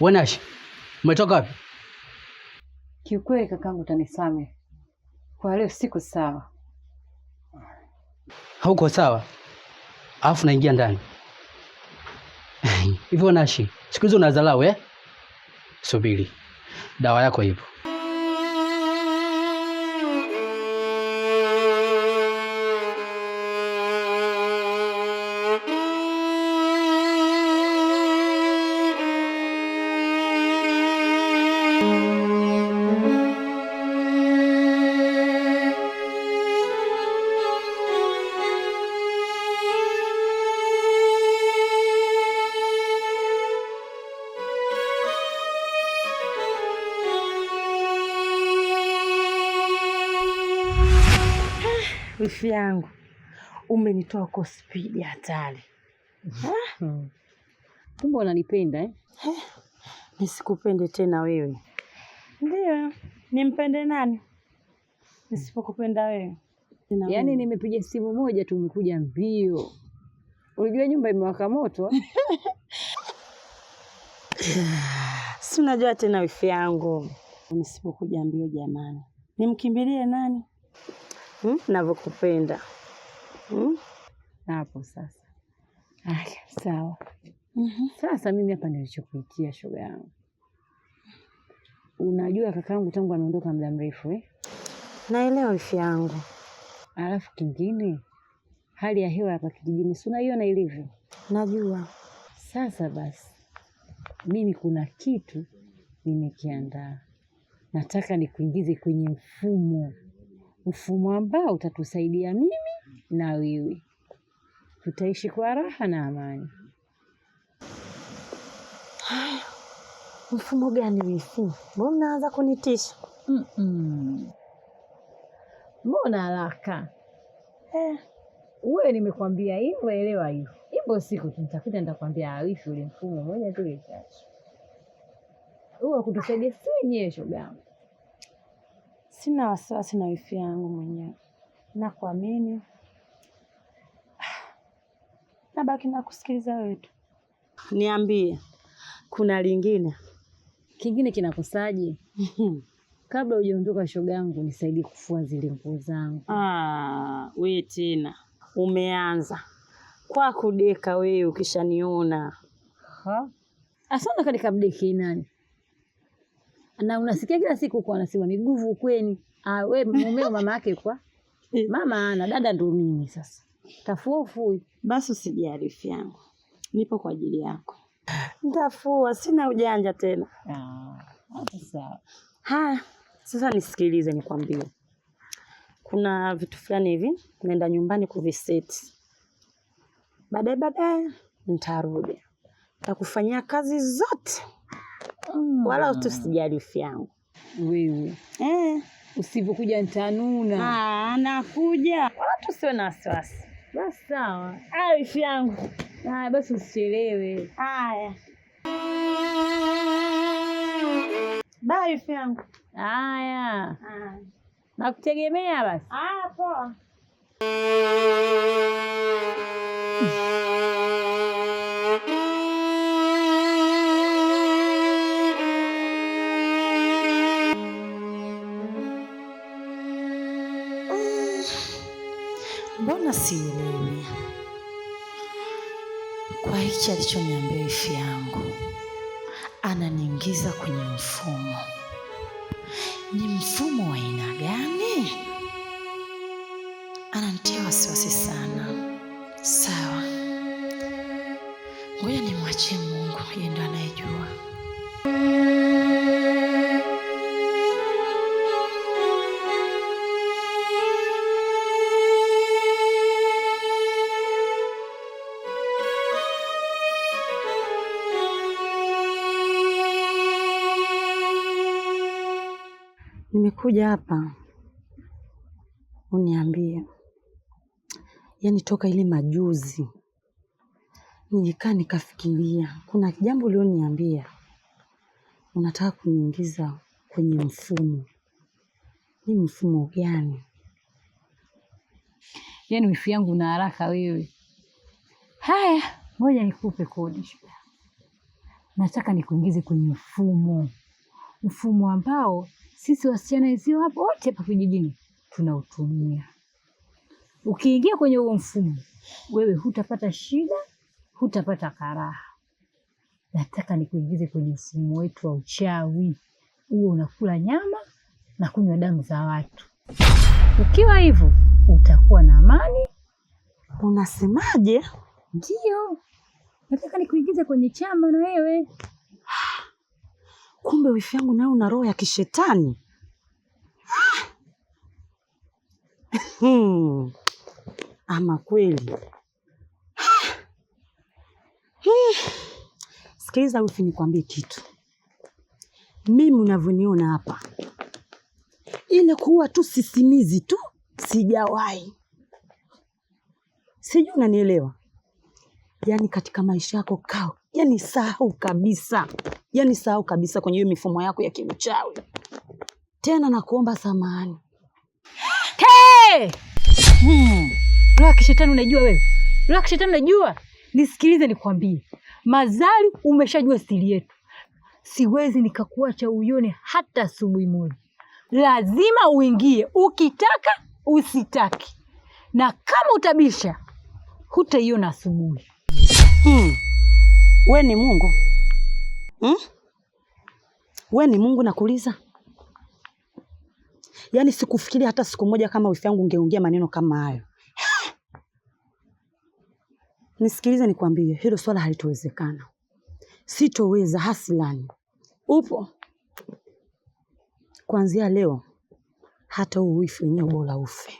Wanashi, umetoka wapi? Kiukweli kakangu utanisamehe. Kwa leo siko sawa. Hauko sawa? Alafu naingia ndani. Hivyo Wanashi, siku hizo unadharau eh? Subiri. Dawa yako ipo. Wifi yangu, umenitoa kwa spidi hatari. Kumbe unanipenda eh? Nisikupende tena wewe. Ndio, nimpende nani nisipokupenda wewe? Yaani nimepiga simu moja tu umekuja mbio. Unajua nyumba imewaka moto? Si unajua tena wifi yangu, nisipokuja mbio jamani, nimkimbilie nani? Navyokupenda. Hapo sasa. Sawa. Sasa mimi hapa nilichokuitia shoga yangu. Unajua kakangu tangu ameondoka muda mrefu eh? Naelewa wifi yangu. Alafu kingine, hali ya hewa hapa kijijini si unaiona ilivyo? Najua. Sasa basi, mimi kuna kitu nimekiandaa. Nataka nikuingize kwenye mfumo ambao utatusaidia mimi na wewe. Tutaishi kwa raha na amani. Mfumo gani wifi? Mbona unaanza kunitisha? Mbona haraka? Wewe nimekwambia hivyo, elewa hivyo. Ipo siku nitakuja nitakwambia wifi ule mfumo moja tu ichache. Huwa kutusaidia si wenyewe shoga yangu. Sina wasiwasi na wifi yangu mwenyewe. Nakuamini. Nabaki na kusikiliza wewe tu. Niambie, kuna lingine? Kingine kinakusaje? Kabla hujaondoka shoga yangu nisaidie kufua zile nguo zangu. Wewe tena umeanza kwa kudeka wewe ukishaniona. Asante katika mdeki nani? Na unasikia kila siku kwa anasema miguvu ukweni. Wewe mumeo mama yake kwa? Mama ana dada ndo mimi sasa. Tafua ufui. Basi usijali wifi yangu. Nipo kwa ajili yako. Nitafua, sina ujanja tena. Hapo sawa. Sasa nisikilize nikwambie. Kuna vitu fulani hivi naenda nyumbani kuviseti. Baadaye nitarudi. Nitakufanyia kazi zote. Wala usijali wifi yangu. Wewe. Usipokuja nitanuna. Nakuja. Wala tusiwe na wasiwasi. Basi sawa. Wifi yangu. Basi usichelewe. Haya. Bye wifi yangu. Haya. Nakutegemea basi. Poa. Mbona sielewi kwa hichi alichoniambia wifi yangu? Ananiingiza kwenye mfumo. Ni mfumo wa aina gani? Ananitia wasiwasi sana. Sawa, ngoja nimwachie Mungu, yeye ndo anayejua. Nimekuja hapa uniambie, yaani toka ile majuzi nilikaa nikafikiria, kuna jambo ulioniambia unataka kuniingiza kwenye mfumo. Ni mfumo gani? Yaani wifi yangu una haraka wewe. Haya, ngoja nikupe kodi. nataka nikuingize kwenye mfumo ambao sisi wasichana hizo hapo wote hapa kijijini tunautumia. Ukiingia kwenye huo mfumo, wewe hutapata shida, hutapata karaha. Nataka nikuingize kwenye mfumo wetu wa uchawi. Uwe unakula nyama na kunywa damu za watu. Ukiwa hivyo, utakuwa na amani. Unasemaje? Ndio. Nataka nikuingize kwenye chama na wewe. Kumbe wifi yangu nayo una roho ya kishetani. Ama kweli. Sikiliza wifi, nikwambie kitu. Mimi unavyoniona hapa, ile kuwa tu sisimizi tu sijawahi. Sijui unanielewa? Yaani katika maisha yako yaani sahau kabisa. Yaani sahau kabisa kwenye hiyo mifumo yako ya kiuchawi. Tena nakuomba samahani. Hey! Roho kishetani unajua wewe? Roho kishetani unajua? Nisikilize nikwambie. Mazali umeshajua siri yetu. Siwezi nikakuacha uione hata asubuhi moja. Lazima uingie, ukitaka usitaki. Na kama utabisha, hutaiona asubuhi. We ni Mungu? We ni Mungu nakuuliza? Yaani sikufikiria hata siku moja kama wifi yangu ungeongea maneno kama hayo. Nisikilize nikwambie, hilo swala halitowezekana. Sitoweza hasilani. Upo? Kuanzia leo hata huu wifi wenyewe bora ufe.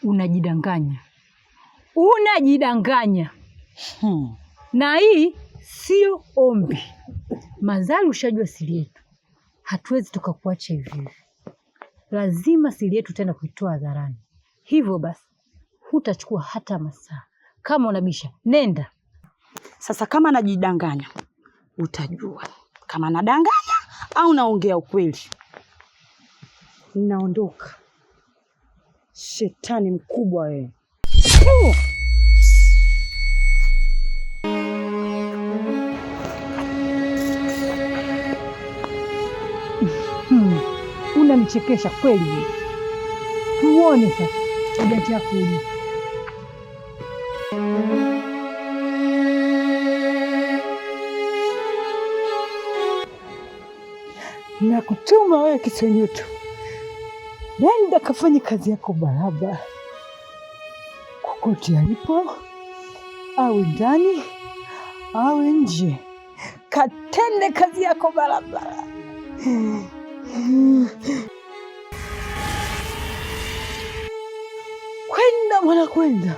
Unajidanganya. Unajidanganya. Na hii sio ombi. Mazali ushajua siri yetu. Hatuwezi tukakuacha hivi. Lazima siri yetu tena kuitoa hadharani. Hivyo basi hutachukua hata masaa. Kama unabisha, nenda. Sasa kama najidanganya, utajua kama nadanganya au naongea ukweli. Naondoka. Shetani mkubwa wewe. Unanichekesha kweli. Tuone sasa ujatia kuni. Na kutuma wewe kisonyoto. Nenda kafanye kazi yako barabara. Kokote alipo, awe ndani, awe nje. Katende kazi yako barabara. Kwenda mwana kwenda.